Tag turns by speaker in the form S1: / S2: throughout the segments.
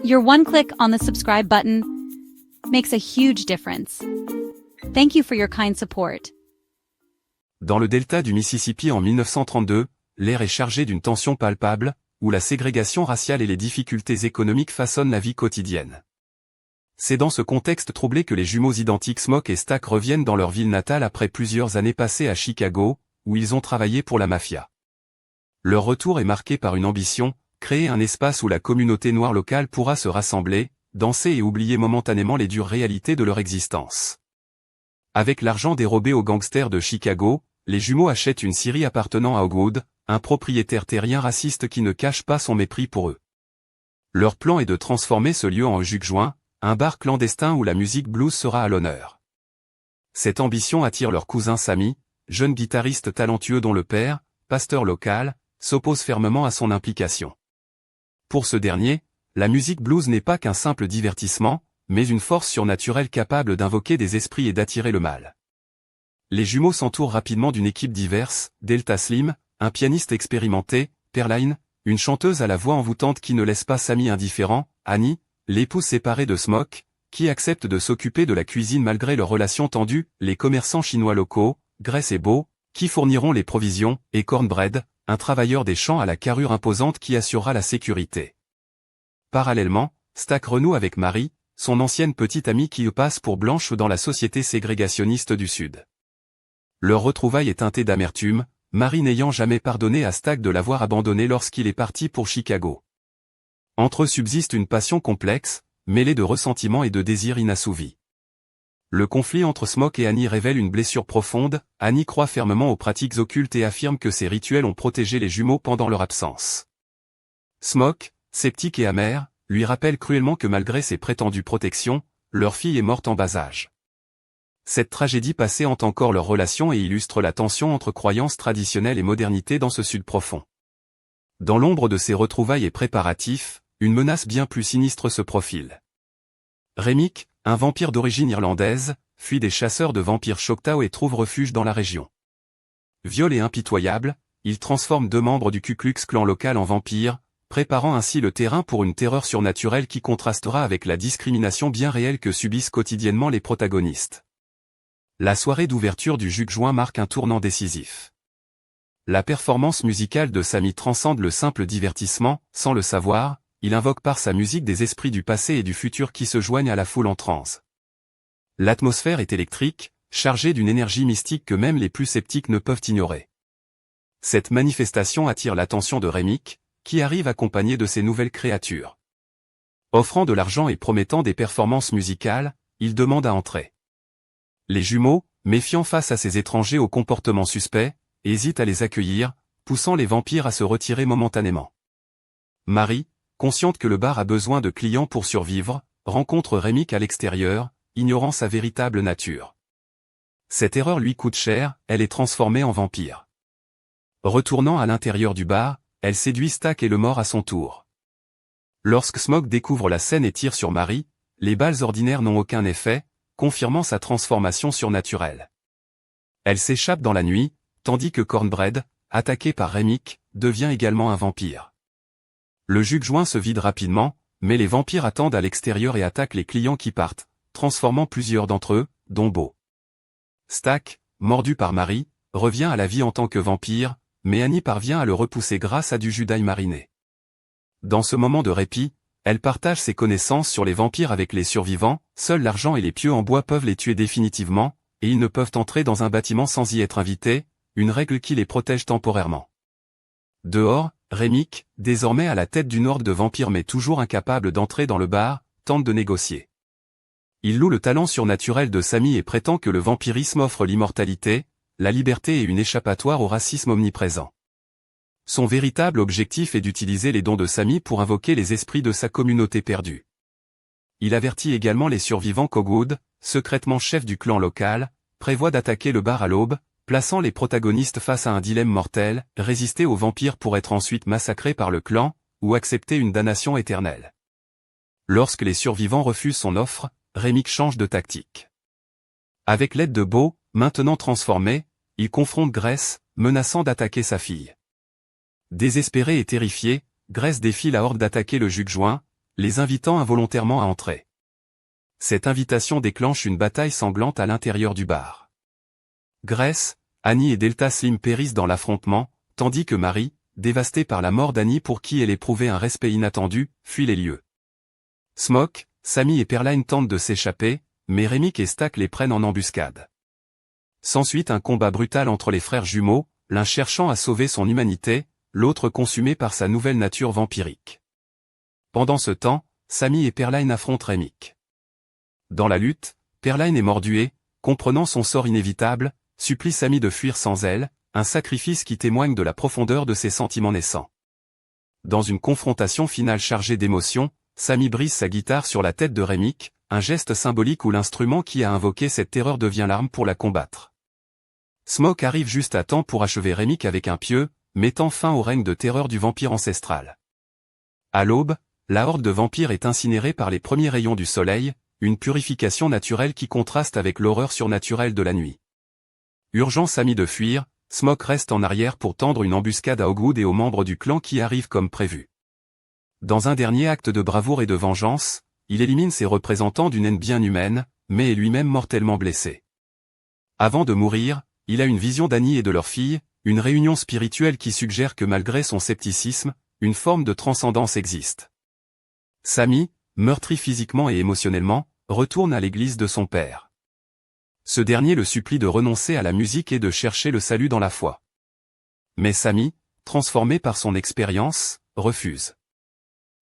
S1: Your one click on the subscribe button makes a huge difference. Thank you for your kind support.
S2: Dans le delta du Mississippi en 1932, l'air est chargé d'une tension palpable, où la ségrégation raciale et les difficultés économiques façonnent la vie quotidienne. C'est dans ce contexte troublé que les jumeaux identiques Smoke et Stack reviennent dans leur ville natale après plusieurs années passées à Chicago, où ils ont travaillé pour la mafia. Leur retour est marqué par une ambition, créer un espace où la communauté noire locale pourra se rassembler, danser et oublier momentanément les dures réalités de leur existence. Avec l'argent dérobé aux gangsters de Chicago, les jumeaux achètent une scierie appartenant à Hogwood, un propriétaire terrien raciste qui ne cache pas son mépris pour eux. Leur plan est de transformer ce lieu en juke-joint, un bar clandestin où la musique blues sera à l'honneur. Cette ambition attire leur cousin Sammy, jeune guitariste talentueux dont le père, pasteur local, s'oppose fermement à son implication. Pour ce dernier, la musique blues n'est pas qu'un simple divertissement, mais une force surnaturelle capable d'invoquer des esprits et d'attirer le mal. Les jumeaux s'entourent rapidement d'une équipe diverse, Delta Slim, un pianiste expérimenté, Pearline, une chanteuse à la voix envoûtante qui ne laisse pas Sammy indifférent, Annie, l'épouse séparée de Smoke, qui accepte de s'occuper de la cuisine malgré leur relation tendue, les commerçants chinois locaux, Grace et Beau, qui fourniront les provisions, et Cornbread, un travailleur des champs à la carrure imposante qui assurera la sécurité. Parallèlement, Stack renoue avec Marie, son ancienne petite amie qui passe pour blanche dans la société ségrégationniste du Sud. Leur retrouvaille est teintée d'amertume, Marie n'ayant jamais pardonné à Stack de l'avoir abandonné lorsqu'il est parti pour Chicago. Entre eux subsiste une passion complexe, mêlée de ressentiment et de désirs inassouvis. Le conflit entre Smoke et Annie révèle une blessure profonde, Annie croit fermement aux pratiques occultes et affirme que ces rituels ont protégé les jumeaux pendant leur absence. Smoke, sceptique et amer, lui rappelle cruellement que malgré ses prétendues protections, leur fille est morte en bas âge. Cette tragédie passée hante encore leur relation et illustre la tension entre croyances traditionnelles et modernité dans ce Sud profond. Dans l'ombre de ces retrouvailles et préparatifs, une menace bien plus sinistre se profile. Remick, un vampire d'origine irlandaise, fuit des chasseurs de vampires Choctaw et trouve refuge dans la région. Viol et impitoyable, il transforme 2 membres du Ku Klux Klan local en vampires, préparant ainsi le terrain pour une terreur surnaturelle qui contrastera avec la discrimination bien réelle que subissent quotidiennement les protagonistes. La soirée d'ouverture du juke-joint marque un tournant décisif. La performance musicale de Sammy transcende le simple divertissement, sans le savoir, il invoque par sa musique des esprits du passé et du futur qui se joignent à la foule en transe. L'atmosphère est électrique, chargée d'une énergie mystique que même les plus sceptiques ne peuvent ignorer. Cette manifestation attire l'attention de Remick, qui arrive accompagné de ses nouvelles créatures. Offrant de l'argent et promettant des performances musicales, il demande à entrer. Les jumeaux, méfiants face à ces étrangers au comportement suspect, hésitent à les accueillir, poussant les vampires à se retirer momentanément. Marie, consciente que le bar a besoin de clients pour survivre, rencontre Remick à l'extérieur, ignorant sa véritable nature. Cette erreur lui coûte cher, elle est transformée en vampire. Retournant à l'intérieur du bar, elle séduit Stack et le mord à son tour. Lorsque Smoke découvre la scène et tire sur Marie, les balles ordinaires n'ont aucun effet, confirmant sa transformation surnaturelle. Elle s'échappe dans la nuit, tandis que Cornbread, attaqué par Remick, devient également un vampire. Le juke-joint se vide rapidement, mais les vampires attendent à l'extérieur et attaquent les clients qui partent, transformant plusieurs d'entre eux, dont Beau. Stack, mordu par Marie, revient à la vie en tant que vampire, mais Annie parvient à le repousser grâce à du jus d'ail mariné. Dans ce moment de répit, elle partage ses connaissances sur les vampires avec les survivants, seuls l'argent et les pieux en bois peuvent les tuer définitivement, et ils ne peuvent entrer dans un bâtiment sans y être invités, une règle qui les protège temporairement. Dehors, Remick, désormais à la tête d'une horde de vampires mais toujours incapable d'entrer dans le bar, tente de négocier. Il loue le talent surnaturel de Sammy et prétend que le vampirisme offre l'immortalité, la liberté et une échappatoire au racisme omniprésent. Son véritable objectif est d'utiliser les dons de Sammy pour invoquer les esprits de sa communauté perdue. Il avertit également les survivants qu'Hogwood, secrètement chef du clan local, prévoit d'attaquer le bar à l'aube, plaçant les protagonistes face à un dilemme mortel, résister aux vampires pour être ensuite massacrés par le clan, ou accepter une damnation éternelle. Lorsque les survivants refusent son offre, Remick change de tactique. Avec l'aide de Beau, maintenant transformé, il confronte Grace, menaçant d'attaquer sa fille. Désespérée et terrifiée, Grace défie la horde d'attaquer le juke-joint, les invitant involontairement à entrer. Cette invitation déclenche une bataille sanglante à l'intérieur du bar. Grace, Annie et Delta Slim périssent dans l'affrontement, tandis que Marie, dévastée par la mort d'Annie pour qui elle éprouvait un respect inattendu, fuit les lieux. Smoke, Sammy et Pearline tentent de s'échapper, mais Remick et Stack les prennent en embuscade. S'ensuit un combat brutal entre les frères jumeaux, l'un cherchant à sauver son humanité, l'autre consumé par sa nouvelle nature vampirique. Pendant ce temps, Sammy et Pearline affrontent Remick. Dans la lutte, Pearline est morduée, comprenant son sort inévitable, supplie Sammy de fuir sans elle, un sacrifice qui témoigne de la profondeur de ses sentiments naissants. Dans une confrontation finale chargée d'émotions, Sammy brise sa guitare sur la tête de Remick, un geste symbolique où l'instrument qui a invoqué cette terreur devient l'arme pour la combattre. Smoke arrive juste à temps pour achever Remick avec un pieu, mettant fin au règne de terreur du vampire ancestral. À l'aube, la horde de vampires est incinérée par les premiers rayons du soleil, une purification naturelle qui contraste avec l'horreur surnaturelle de la nuit. Urgeant Sammy de fuir, Smoke reste en arrière pour tendre une embuscade à Hogwood et aux membres du clan qui arrivent comme prévu. Dans un dernier acte de bravoure et de vengeance, il élimine ses représentants d'une haine bien humaine, mais est lui-même mortellement blessé. Avant de mourir, il a une vision d'Annie et de leur fille, une réunion spirituelle qui suggère que malgré son scepticisme, une forme de transcendance existe. Sammy, meurtri physiquement et émotionnellement, retourne à l'église de son père. Ce dernier le supplie de renoncer à la musique et de chercher le salut dans la foi. Mais Sammy, transformé par son expérience, refuse.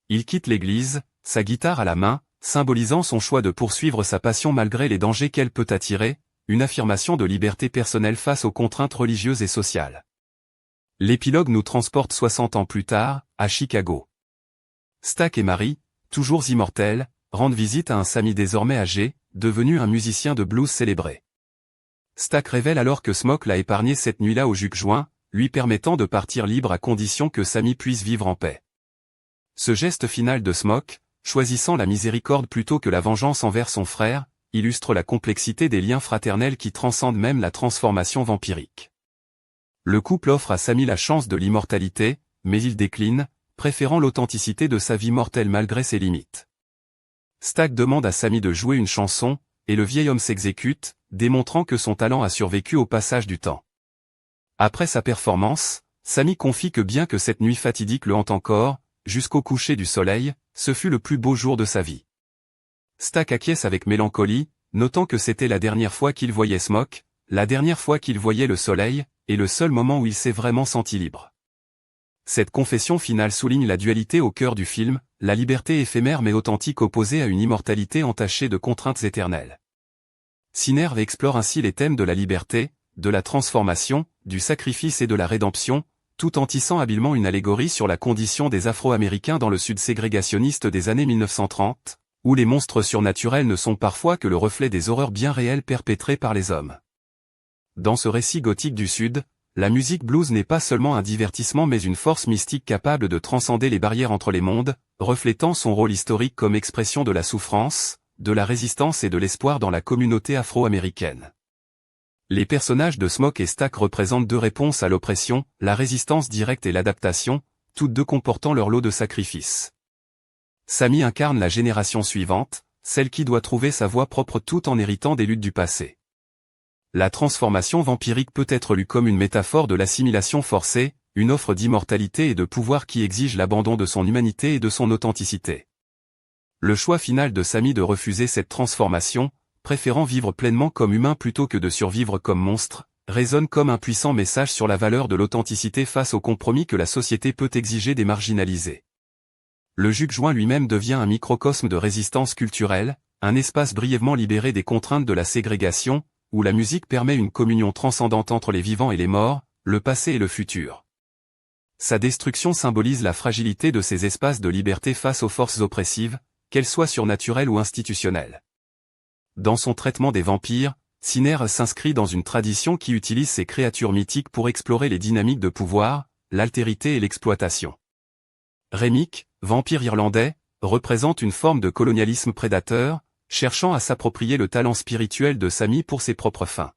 S2: Il quitte l'église, sa guitare à la main, symbolisant son choix de poursuivre sa passion malgré les dangers qu'elle peut attirer, une affirmation de liberté personnelle face aux contraintes religieuses et sociales. L'épilogue nous transporte 60 ans plus tard, à Chicago. Stack et Marie, toujours immortels, rendent visite à un Sammy désormais âgé, devenu un musicien de blues célébré. Stack révèle alors que Smoke l'a épargné cette nuit-là au jus joint, lui permettant de partir libre à condition que Sammy puisse vivre en paix. Ce geste final de Smoke, choisissant la miséricorde plutôt que la vengeance envers son frère, illustre la complexité des liens fraternels qui transcendent même la transformation vampirique. Le couple offre à Sammy la chance de l'immortalité, mais il décline, préférant l'authenticité de sa vie mortelle malgré ses limites. Stack demande à Sammy de jouer une chanson, et le vieil homme s'exécute, démontrant que son talent a survécu au passage du temps. Après sa performance, Sammy confie que bien que cette nuit fatidique le hante encore, jusqu'au coucher du soleil, ce fut le plus beau jour de sa vie. Stack acquiesce avec mélancolie, notant que c'était la dernière fois qu'il voyait Smoke, la dernière fois qu'il voyait le soleil, et le seul moment où il s'est vraiment senti libre. Cette confession finale souligne la dualité au cœur du film, la liberté éphémère mais authentique opposée à une immortalité entachée de contraintes éternelles. Cinerve explore ainsi les thèmes de la liberté, de la transformation, du sacrifice et de la rédemption, tout en tissant habilement une allégorie sur la condition des Afro-Américains dans le Sud ségrégationniste des années 1930, où les monstres surnaturels ne sont parfois que le reflet des horreurs bien réelles perpétrées par les hommes. Dans ce récit gothique du Sud, la musique blues n'est pas seulement un divertissement mais une force mystique capable de transcender les barrières entre les mondes, reflétant son rôle historique comme expression de la souffrance, de la résistance et de l'espoir dans la communauté afro-américaine. Les personnages de Smoke et Stack représentent deux réponses à l'oppression, la résistance directe et l'adaptation, toutes deux comportant leur lot de sacrifices. Sammy incarne la génération suivante, celle qui doit trouver sa voie propre tout en héritant des luttes du passé. La transformation vampirique peut être lue comme une métaphore de l'assimilation forcée, une offre d'immortalité et de pouvoir qui exige l'abandon de son humanité et de son authenticité. Le choix final de Sammy de refuser cette transformation, préférant vivre pleinement comme humain plutôt que de survivre comme monstre, résonne comme un puissant message sur la valeur de l'authenticité face aux compromis que la société peut exiger des marginalisés. Le juge-joint lui-même devient un microcosme de résistance culturelle, un espace brièvement libéré des contraintes de la ségrégation, où la musique permet une communion transcendante entre les vivants et les morts, le passé et le futur. Sa destruction symbolise la fragilité de ces espaces de liberté face aux forces oppressives, qu'elles soient surnaturelles ou institutionnelles. Dans son traitement des vampires, Cinerve s'inscrit dans une tradition qui utilise ces créatures mythiques pour explorer les dynamiques de pouvoir, l'altérité et l'exploitation. Remick, vampire irlandais, représente une forme de colonialisme prédateur, cherchant à s'approprier le talent spirituel de Sammy pour ses propres fins.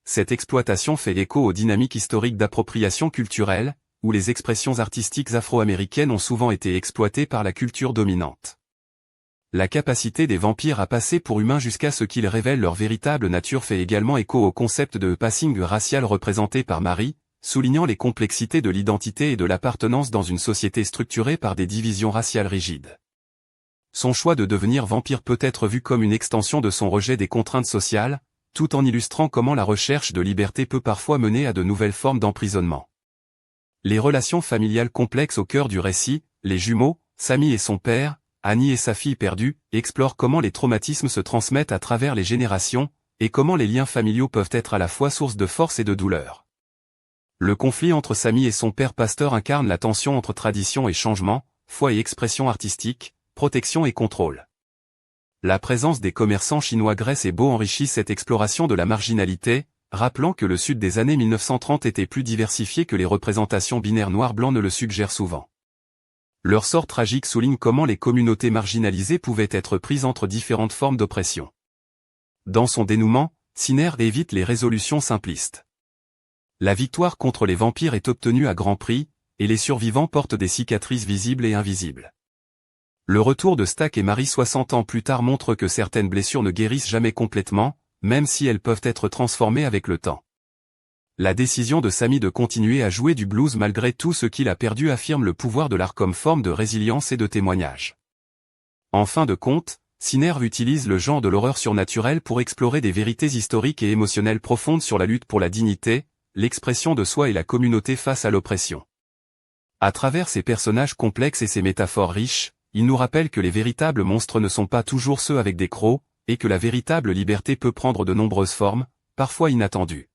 S2: Cette exploitation fait écho aux dynamiques historiques d'appropriation culturelle, où les expressions artistiques afro-américaines ont souvent été exploitées par la culture dominante. La capacité des vampires à passer pour humains jusqu'à ce qu'ils révèlent leur véritable nature fait également écho au concept de passing racial représenté par Marie, soulignant les complexités de l'identité et de l'appartenance dans une société structurée par des divisions raciales rigides. Son choix de devenir vampire peut être vu comme une extension de son rejet des contraintes sociales, tout en illustrant comment la recherche de liberté peut parfois mener à de nouvelles formes d'emprisonnement. Les relations familiales complexes au cœur du récit, les jumeaux, Sammy et son père, Annie et sa fille perdue, explorent comment les traumatismes se transmettent à travers les générations, et comment les liens familiaux peuvent être à la fois source de force et de douleur. Le conflit entre Sammy et son père pasteur incarne la tension entre tradition et changement, foi et expression artistique, protection et contrôle. La présence des commerçants chinois Grace et Beau enrichit cette exploration de la marginalité, rappelant que le sud des années 1930 était plus diversifié que les représentations binaires noir-blanc ne le suggèrent souvent. Leur sort tragique souligne comment les communautés marginalisées pouvaient être prises entre différentes formes d'oppression. Dans son dénouement, Sinner évite les résolutions simplistes. La victoire contre les vampires est obtenue à grand prix, et les survivants portent des cicatrices visibles et invisibles. Le retour de Stack et Marie 60 ans plus tard montre que certaines blessures ne guérissent jamais complètement, même si elles peuvent être transformées avec le temps. La décision de Sammy de continuer à jouer du blues malgré tout ce qu'il a perdu affirme le pouvoir de l'art comme forme de résilience et de témoignage. En fin de compte, Sinner utilise le genre de l'horreur surnaturelle pour explorer des vérités historiques et émotionnelles profondes sur la lutte pour la dignité, l'expression de soi et la communauté face à l'oppression. À travers ses personnages complexes et ses métaphores riches, il nous rappelle que les véritables monstres ne sont pas toujours ceux avec des crocs, et que la véritable liberté peut prendre de nombreuses formes, parfois inattendues.